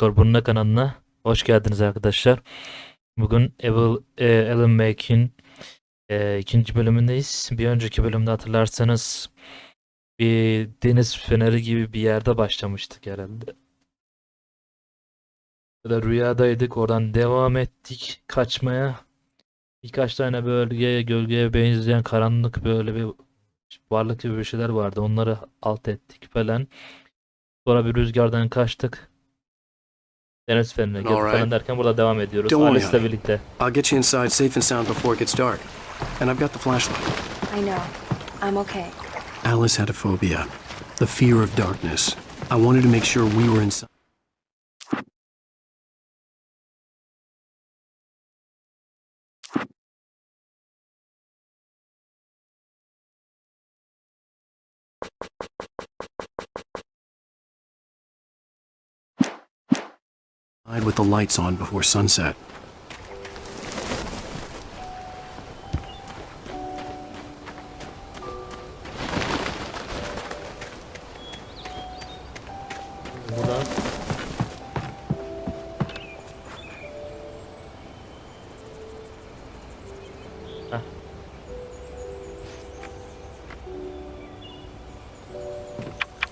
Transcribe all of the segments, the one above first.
Doktor Burun'la kanalına hoş geldiniz arkadaşlar. Bugün Alan Wake'in ikinci bölümündeyiz. Bir önceki bölümde hatırlarsanız bir deniz feneri gibi bir yerde başlamıştık herhalde. Ya da rüyadaydık, oradan devam ettik kaçmaya. Birkaç tane bölgeye, gölgeye benzeyen karanlık böyle bir varlık gibi bir şeyler vardı. Onları alt ettik falan. Sonra bir rüzgardan kaçtık. Deniz fenerine girdik falan derken burada devam ediyoruz. Alice'le birlikte. I'll get you inside safe and sound before it gets dark. And I've got the flashlight. I know. I'm okay. Alice had a phobia. The fear of darkness. I wanted to make sure we were inside. With the lights on before sunset. Burada. Heh.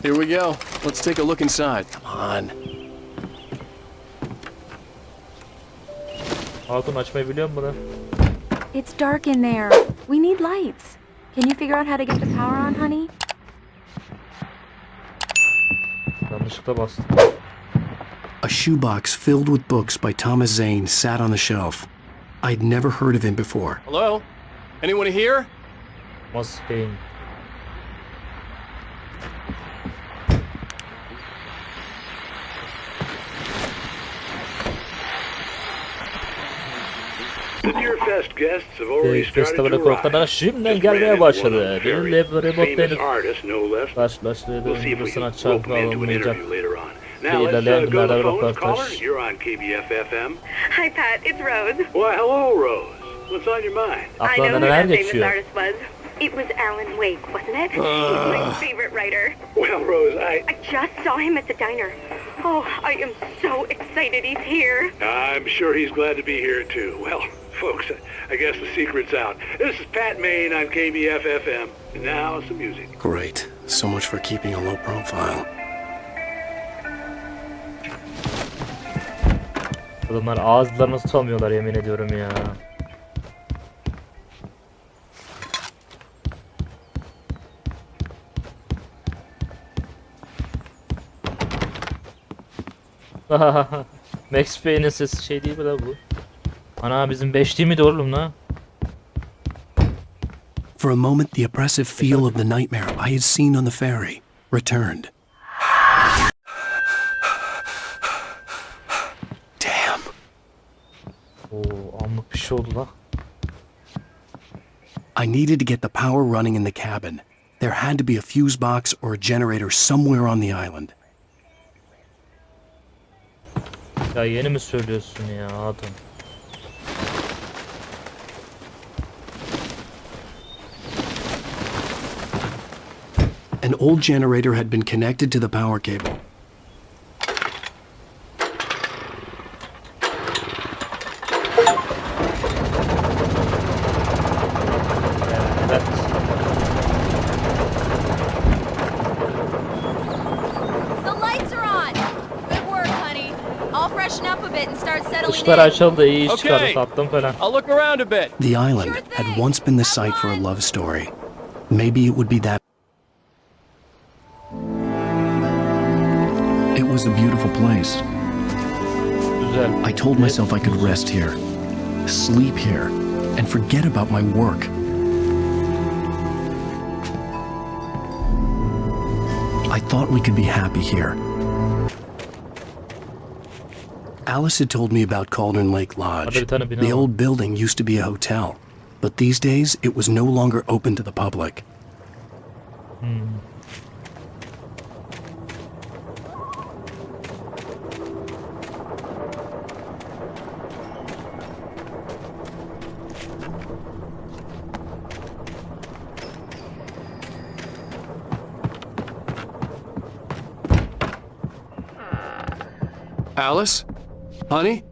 Here we go. Let's take a look inside. Come on. Hatun açmayı biliyor musun bunu? It's dark in there. We need lights. Can you figure out how to get the power on, honey? Yanlışlıkla bastım. A shoebox filled with books by Thomas Zane sat on the shelf. I'd never heard of him before. Hello? Anyone here? Maskeyin. Festivale konuklar şimdiden gelmeye başladı. Benimle remote deniz karşılaştığı bir sanatçı altına alınmayacak. Ve ilerleyen günlerde röportaj. Hi Pat, it's Rose. Why, hello Rose. What's on your mind? I know Aklına who neler that famous geçiyor? artist was. It was Alan Wake, wasn't it? He's my favorite writer. Well, Rose, I just saw him at the diner. Oh, I am so excited he's here. I'm sure he's glad to be here too. Well, folks, I guess the secret's out. This is Pat Main on KBFFM. And now some music. Great. So much for keeping a low profile. Adamlar ağızlarını tutamıyorlar, yemin ediyorum ya. Max Payne'in sesi şey değil mi la bu? Ana bizim 5 değil miydi oğlum la? For a moment, the oppressive feel of the nightmare I had seen on the ferry returned. Damn. Oo, anlık bir şey oldu la. I needed to get the power running in the cabin. There had to be a fuse box or a generator somewhere on the island. Ya yeni mi söylüyorsun ya adam? An old generator had been connected to the power cable. Evet. The lights are on. Good work, honey. I'll freshen up a bit and start settling Işıklar in. açıldı, iyi iş çıkardı, Okay. tatlım falan. I'll look around a bit. The island had once been the site for a love story. Maybe it would be that. It was a beautiful place. Güzel. I told myself I could rest here, sleep here, and forget about my work. I thought we could be happy here. Alice had told me about Cauldron Lake Lodge. The old building used to be a hotel, but these days it was no longer open to the public. Alice? Honey?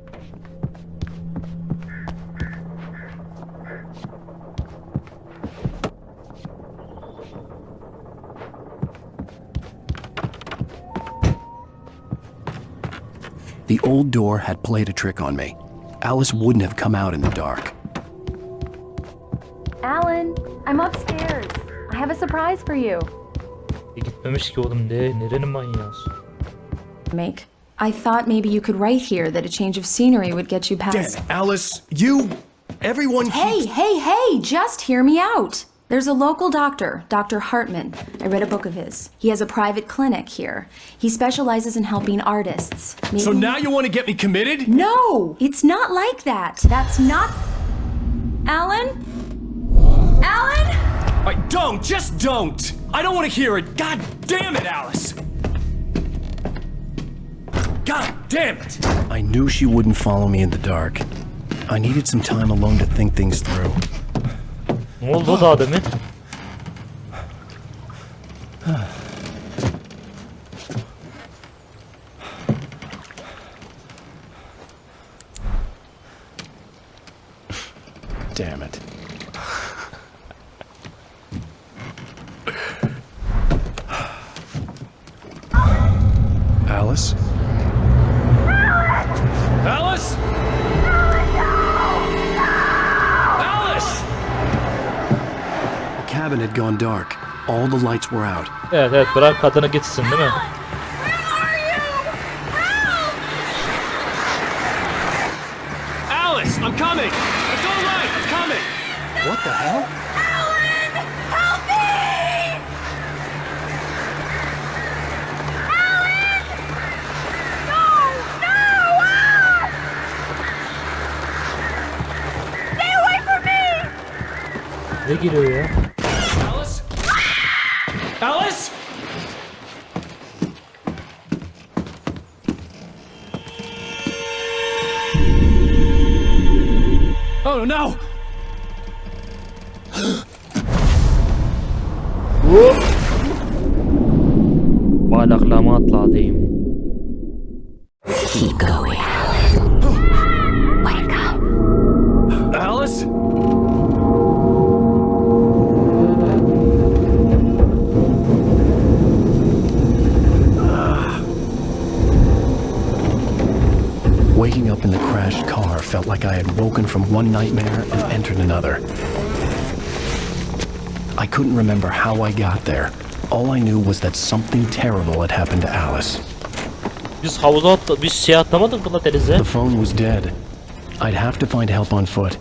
The old door had played a trick on me. Alice wouldn't have come out in the dark. Alan, I'm upstairs. I have a surprise for you. Gitmemiş ki oğlum de. Nerenin manyağı? Make. I thought maybe you could write here that a change of scenery would get you past. Damn, Alice, everyone Hey, just hear me out. There's a local doctor, Dr. Hartman. I read a book of his. He has a private clinic here. He specializes in helping artists. Maybe... So now you want to get me committed? No, it's not like that. That's not... Alan? Alan? Just don't! I don't want to hear it! God damn it, Alice! God damn it! I knew she wouldn't follow me in the dark. I needed some time alone to think things through. Ne oldu daha demin? Damn it. Alice? Alice? Alice! The cabin had gone dark. All the lights were out. Evet bırak kadını gitsin değil mi? Alice, I'm coming! It's all right, I'm coming! What the hell? Ne giriyor ya? Alice? Alice? Oh no! Balaklama atladayım. Keep going. Wake up. Alice? Waking up in the crashed car felt like I had woken from one nightmare and entered another. I couldn't remember how I got there. All I knew was that something terrible had happened to Alice. Biz havuza atladık. Biz şey atlamadık mı la denize? The phone was dead. I'd have to find help on foot.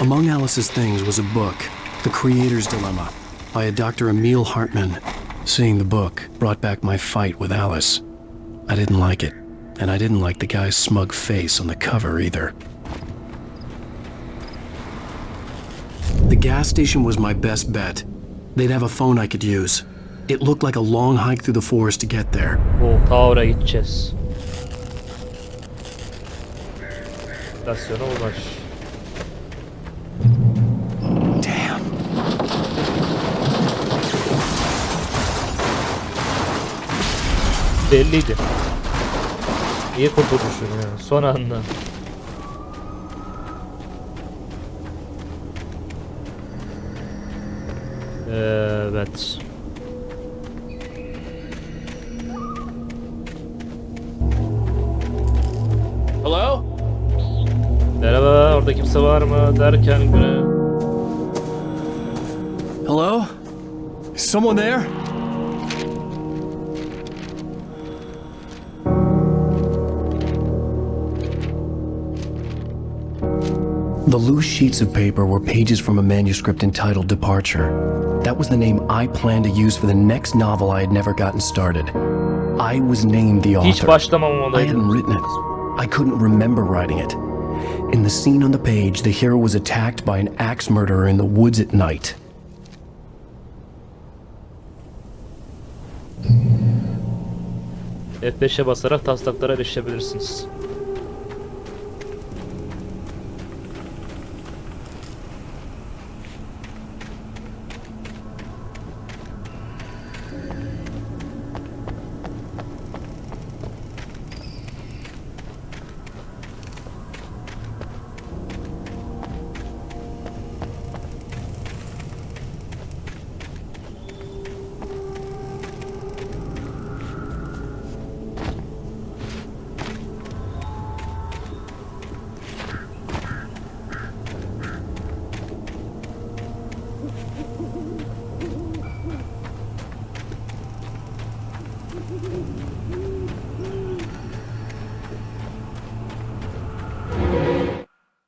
Among Alice's things was a book, The Creator's Dilemma, by a Dr. Emil Hartman. Seeing the book brought back my fight with Alice. I didn't like it, and I didn't like the guy's smug face on the cover either. The gas station was my best bet. They'd have a phone I could use. It looked like a long hike through the forest to get there. Ta oraya gideceğiz. İstasyona ulaş. Damn. Belliydi. İyi kurtulmuşsun ya. Son anda. Evet. Hello? Merhaba, orada kimse var mı derken güne. Hello? Is someone there? The loose sheets of paper were pages from a manuscript entitled Departure. That was the name I planned to use for the next novel I had never gotten started. I was named the author. Hiç başlamamalıydım. I hadn't written it. I couldn't remember writing it. In the scene on the page, the hero was attacked by an axe murderer in the woods at night. F5'e basarak taslaklara erişebilirsiniz.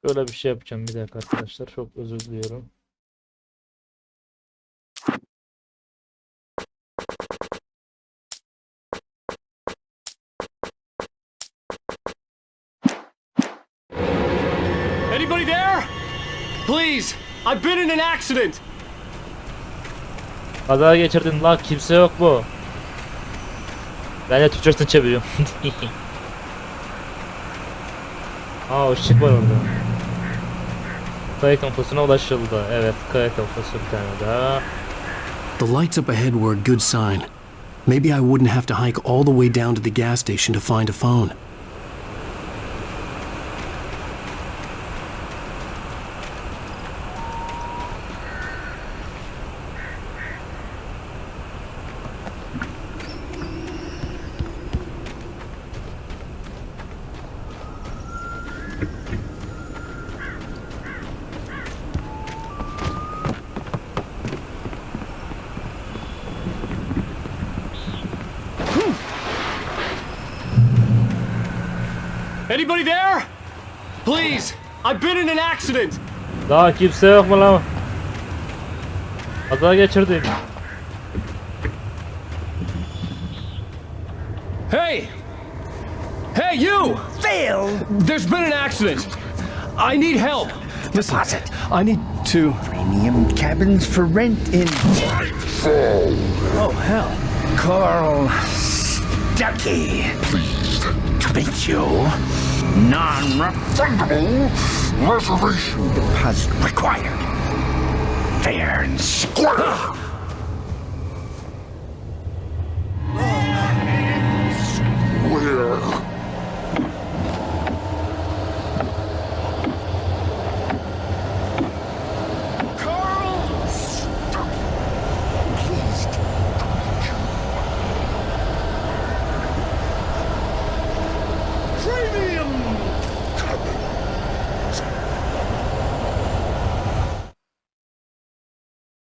Böyle bir şey yapacağım bir dakika arkadaşlar. Çok özür diliyorum. Anybody there? Please, I've been in an accident. Kaza geçirdin lan, kimse yok mu? Ben de Türkçesini çeviriyorum. Aa, ışık var orada. Kayıt noktasına ulaşıldı. Evet, kayıt noktası bir tane daha. The lights up ahead were a good sign. Maybe I wouldn't have to hike all the way down to the gas station to find a phone. Anybody there? Please, I've been in an accident. Daha kimse yok mu lan? Kaza geçirdim. Hey! Hey, you! Phil! There's been an accident. I need help. Listen, Deposit. I need to... Premium cabins for rent in... Oh, hell. Carl Stuckey. Pleased to meet you. Non-refundable reservation deposit required. Fair and square.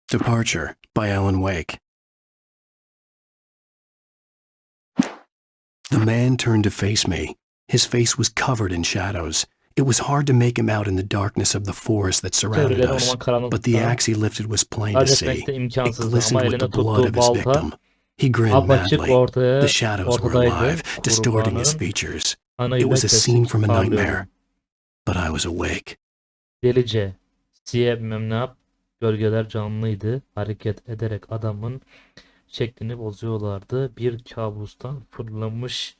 Departure by Alan Wake. The man turned to face me. His face was covered in shadows. It was hard to make him out in the darkness of the forest that surrounded us, but the axe he lifted was plain to see. It glistened with the blood of his victim. He grinned madly, the shadows were alive, distorting his features. It was a scene from a nightmare, but I was awake. Delice. Siyah bilmem ne yap. Gölgeler canlıydı. Hareket ederek adamın şeklini bozuyorlardı. Bir kabustan fırlamış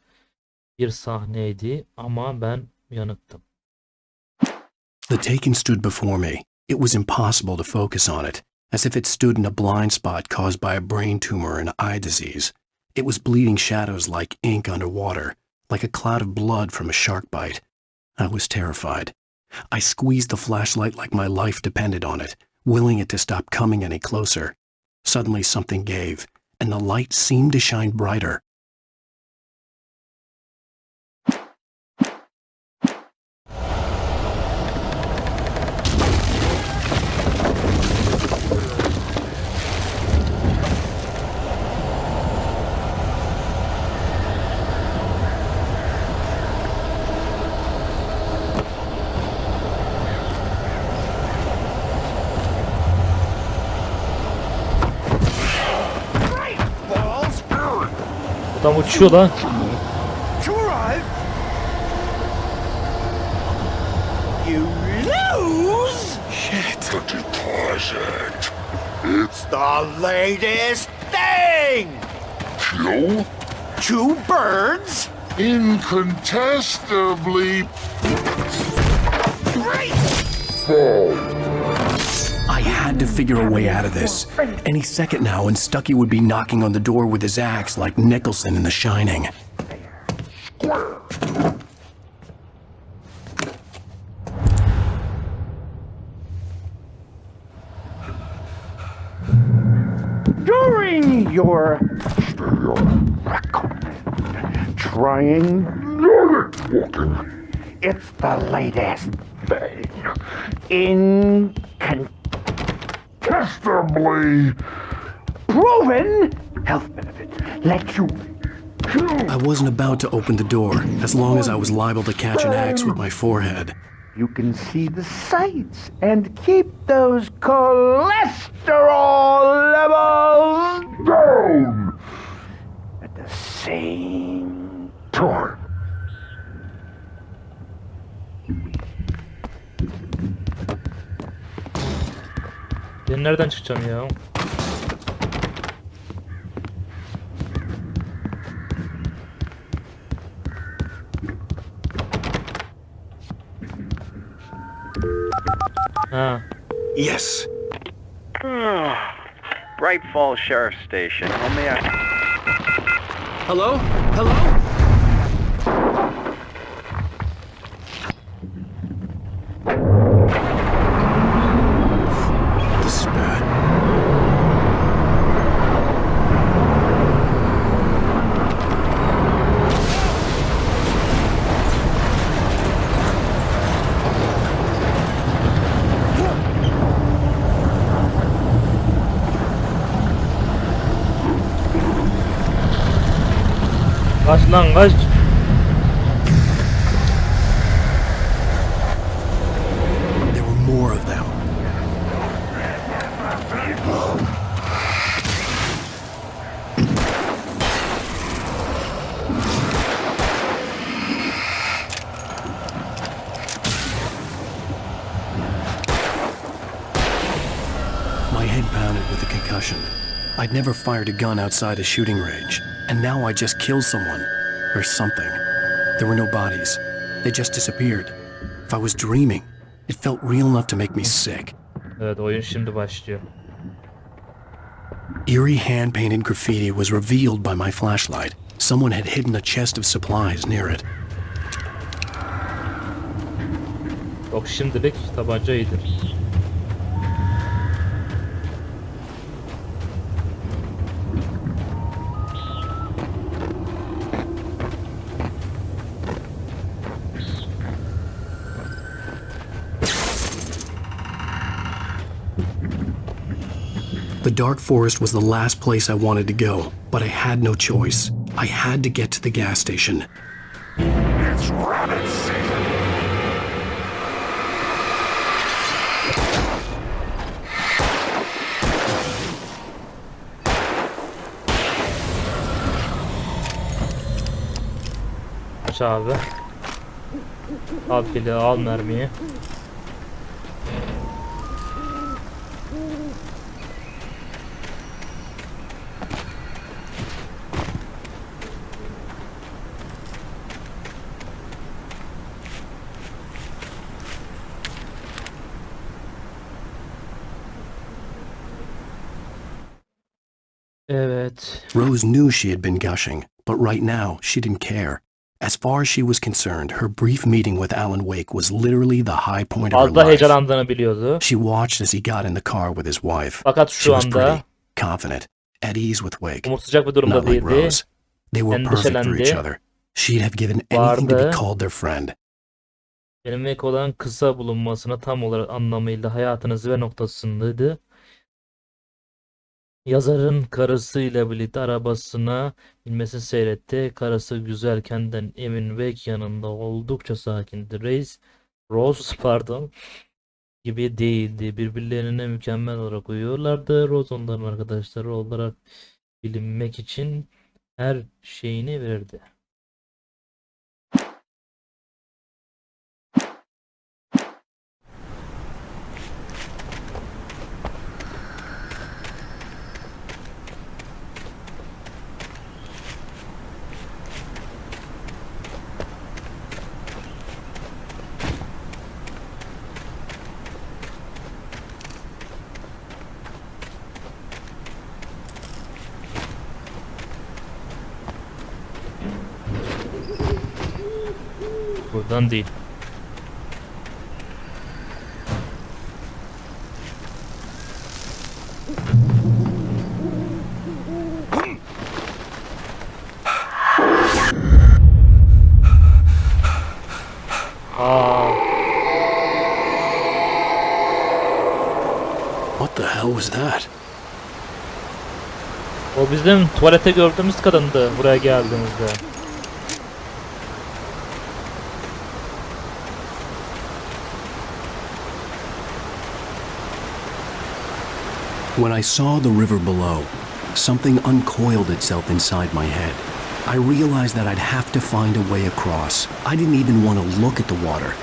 bir sahneydi ama ben uyanıktım. The taken stood before me. It was impossible to focus on it, as if it stood in a blind spot caused by a brain tumor and eye disease. It was bleeding shadows like ink underwater, like a cloud of blood from a shark bite. I was terrified. I squeezed the flashlight like my life depended on it, willing it to stop coming any closer. Suddenly something gave, and the light seemed to shine brighter. Adam uçuyor lan. To arrive, you lose. Shit. The deposit. It's the latest thing. Kill? 2 birds. Incontestably. I had to figure a way out of this. Any second now and Stuckey would be knocking on the door with his axe like Nicholson in The Shining. During your trying, it's the latest thing. Incontestably proven health benefits. Let you I wasn't about to open the door, as long as I was liable to catch an axe with my forehead. You can see the sights and keep those cholesterol levels down at the same time. Ben nereden çıkacağım ya? Ha. Yes. Bright Falls Sheriff Station. How may I... Hello? Hello? This is bad. Kaç lan kaç. There were more of them. My head pounded with the concussion. I'd never fired a gun outside a shooting range, and now I just killed someone. Or something. There were no bodies. They just disappeared. If I was dreaming, it felt real enough to make me sick. Evet, oyun şimdi başlıyor. Eerie hand-painted graffiti was revealed by my flashlight. Someone had hidden a chest of supplies near it. Yok, şimdilik tabanca iyidir. The dark forest was the last place I wanted to go, but I had no choice. I had to get to the gas station. It's rabbit season. Aç abi. Al pili, al mermiyi. Evet. Rose knew she had been gushing, but right now she didn't care. As far as she was concerned, her brief meeting with Alan Wake was literally the high point of her Fazla life. heyecanlandığını biliyordu. She watched as he got in the car with his wife. Fakat She şu was pretty, anda confident, at ease with Wake. umursayacak bir durumda Not like değildi. Rose. They were perfect for each Endişelendi. other. She'd have given anything to be Vardı. called their friend. Kelimek olan kısa bulunmasına tam olarak anlamıyla hayatının zirve noktasındaydı. Yazarın karısıyla birlikte arabasına binmesini seyretti. Karısı güzel, kendinden emin ve yanında oldukça sakindi. Rose gibi değildi. Birbirlerine mükemmel olarak uyuyorlardı. Rose onların arkadaşları olarak bilinmek için her şeyini verirdi. Buradan değil. What the hell was that? O bizim tuvalete gördüğümüz kadındı buraya geldiğimizde. When I saw the river below, something uncoiled itself inside my head. I realized that I'd have to find a way across. I didn't even want to look at the water.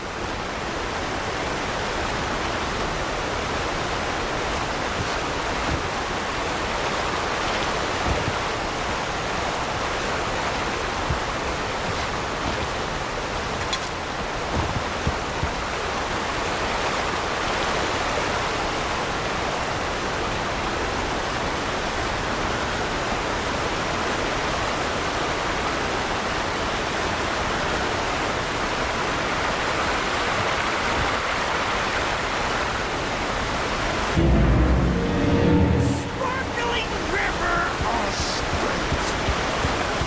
Sparkling river or street?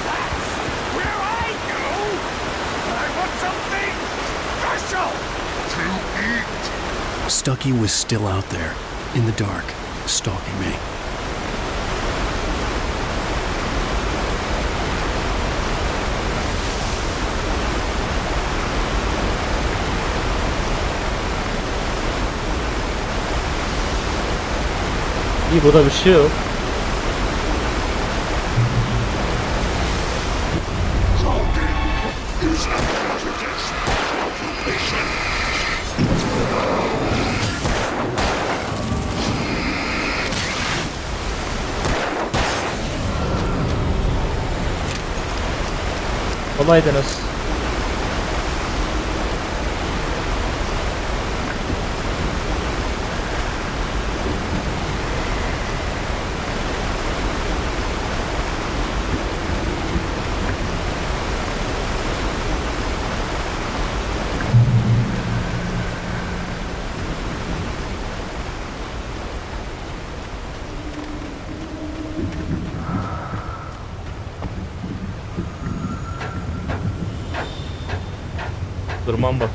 That's where I go. I want something special to eat. Stucky was still out there, in the dark, stalking me. İyi, burada bir şey yok. Kolaydınız. Durmam bak.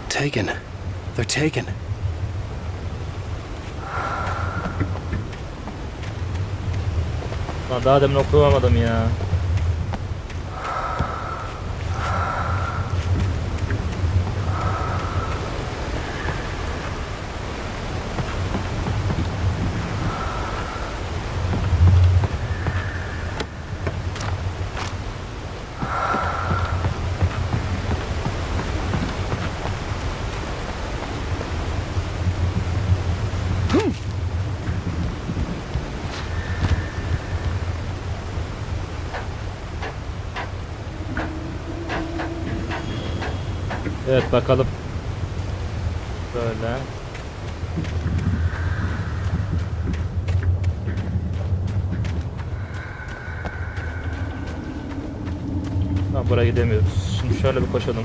Taken. They're taken. Lan daha demin okuyamadım ya. Evet, bakalım. Böyle. Tamam, buraya gidemiyoruz. Şimdi şöyle bir koşalım.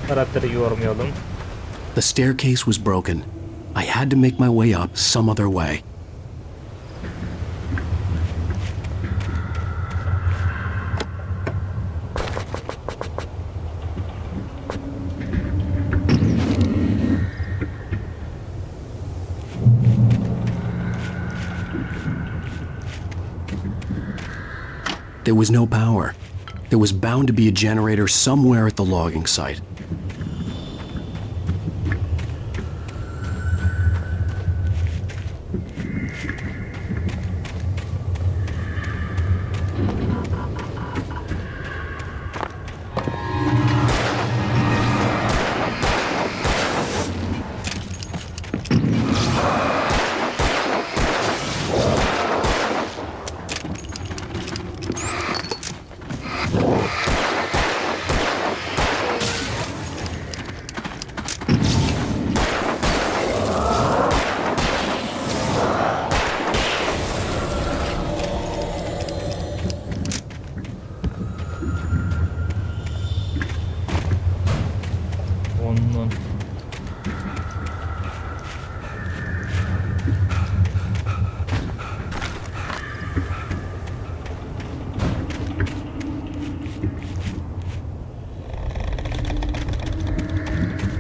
Karakteri yormayalım. The staircase was broken. I had to make my way up some other way. There was no power. There was bound to be a generator somewhere at the logging site.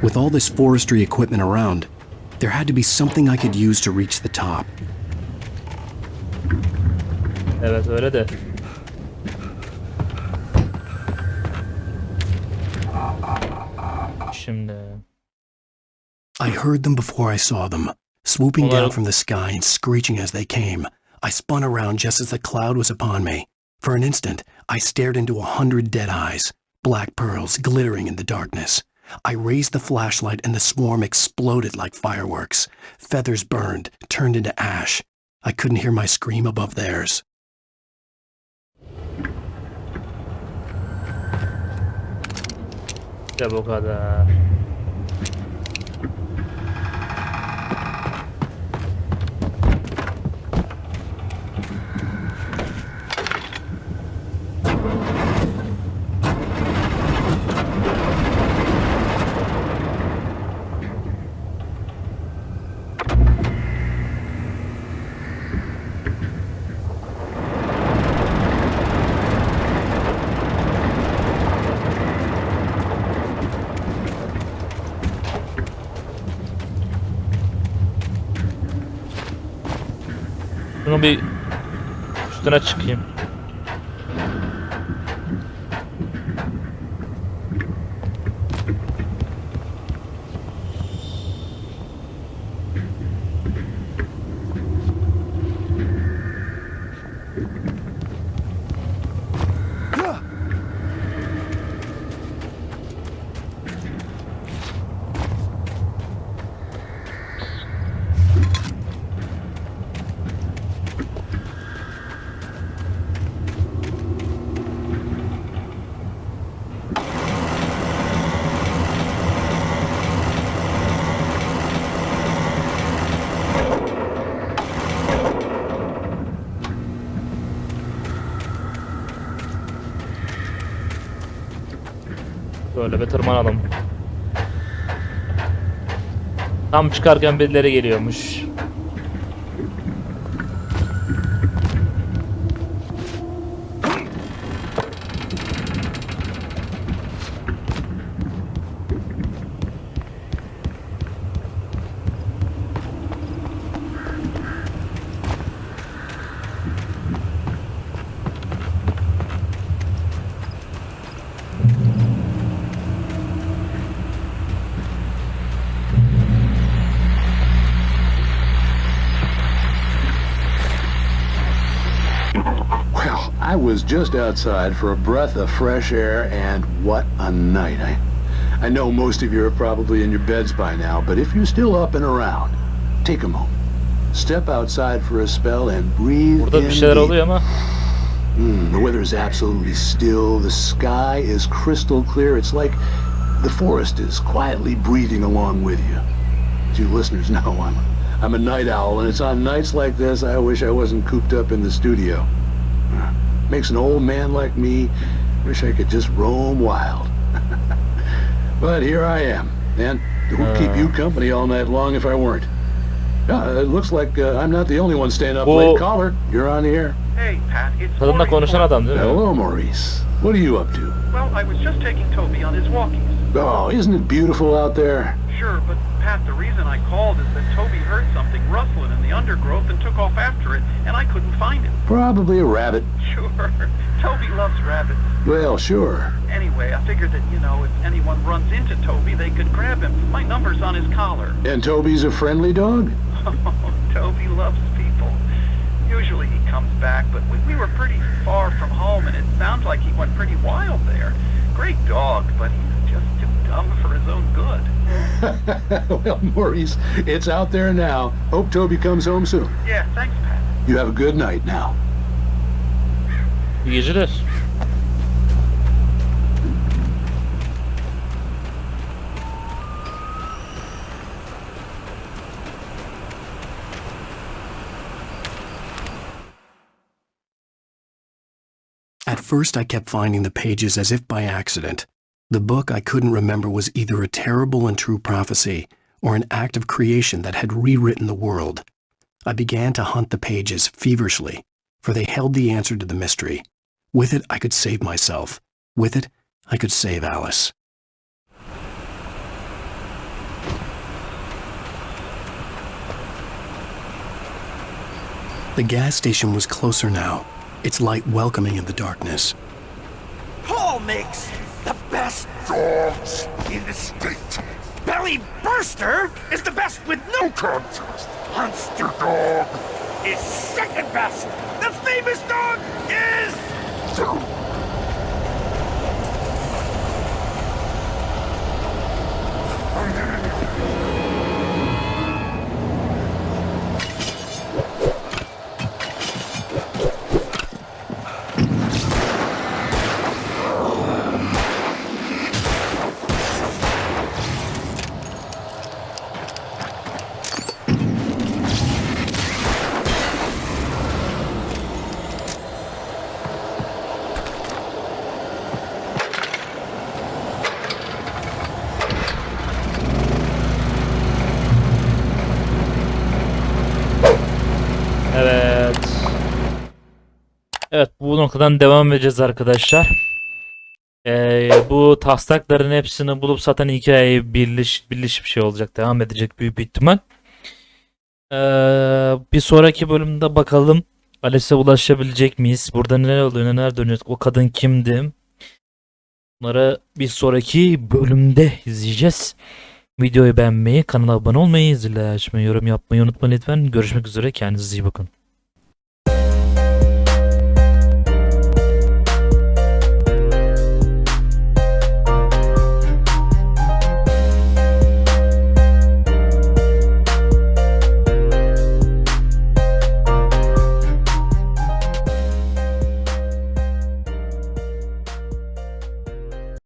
With all this forestry equipment around, there had to be something I could use to reach the top. Evet öyle de. Şimdi. I heard them before I saw them, swooping down from the sky and screeching as they came. I spun around just as the cloud was upon me. For an instant, I stared into 100 dead eyes, black pearls glittering in the darkness. I raised the flashlight and the swarm exploded like fireworks. Feathers burned, turned into ash. I couldn't hear my scream above theirs. İşte bu kadar. Şunu bir üstüne çıkayım. Böyle bir tırmanalım. Tam çıkarken birileri geliyormuş. I was just outside for a breath of fresh air, and what a night. I know most of you are probably in your beds by now, but if you're still up and around, take a moment. Step outside for a spell and breathe Burada bir in şeyler oluyor ama. The weather is absolutely still. The sky is crystal clear. It's like the forest is quietly breathing along with you. As you listeners know, I'm a night owl, and it's on nights like this I wish I wasn't cooped up in the studio. Makes an old man like me wish I could just roam wild. But here I am, and it would keep you company all night long if I weren't. It looks like I'm not the only one staying up late. Caller, you're on the air. Hey, Pat, it's Kadınla konuşan adam değil mi? Hello, Maurice. What are you up to? Well, I was just taking Toby on his walkies. Oh, isn't it beautiful out there? Sure, but Pat, the reason I called is that Toby heard something rustling in the undergrowth and took off after it, and I couldn't find it. Probably a rabbit. Sure. Toby loves rabbits. Well, sure. Anyway, I figured that, if anyone runs into Toby, they could grab him. My number's on his collar. And Toby's a friendly dog? Oh, Toby loves people. Usually he comes back, but we were pretty far from home, and it sounds like he went pretty wild there. Great dog, but he's just too dumb for his own good. Well, Maurice, it's out there now. Hope Toby comes home soon. Yeah, thanks, Pat. You have a good night now. İyi geceler. At first, I kept finding the pages as if by accident. The book I couldn't remember was either a terrible and true prophecy or an act of creation that had rewritten the world. I began to hunt the pages feverishly, for they held the answer to the mystery. With it, I could save myself. With it, I could save Alice. The gas station was closer now, its light welcoming in the darkness. Paul makes the best dogs in the state. Belly Burster is the best with no contest. Monster Dog is second best. The famous dog is... Evet, bu noktadan devam edeceğiz arkadaşlar. Bu taslakların hepsini bulup zaten hikayeyi birleş bir şey olacak. Devam edecek büyük bir ihtimal. Bir sonraki bölümde bakalım Alice'e ulaşabilecek miyiz? Burada neler oluyor, neler dönüyor? O kadın kimdi? Bunları bir sonraki bölümde izleyeceğiz. Videoyu beğenmeyi, kanala abone olmayı, zili açmayı, yorum yapmayı unutmayın lütfen. Görüşmek üzere, kendinize iyi bakın.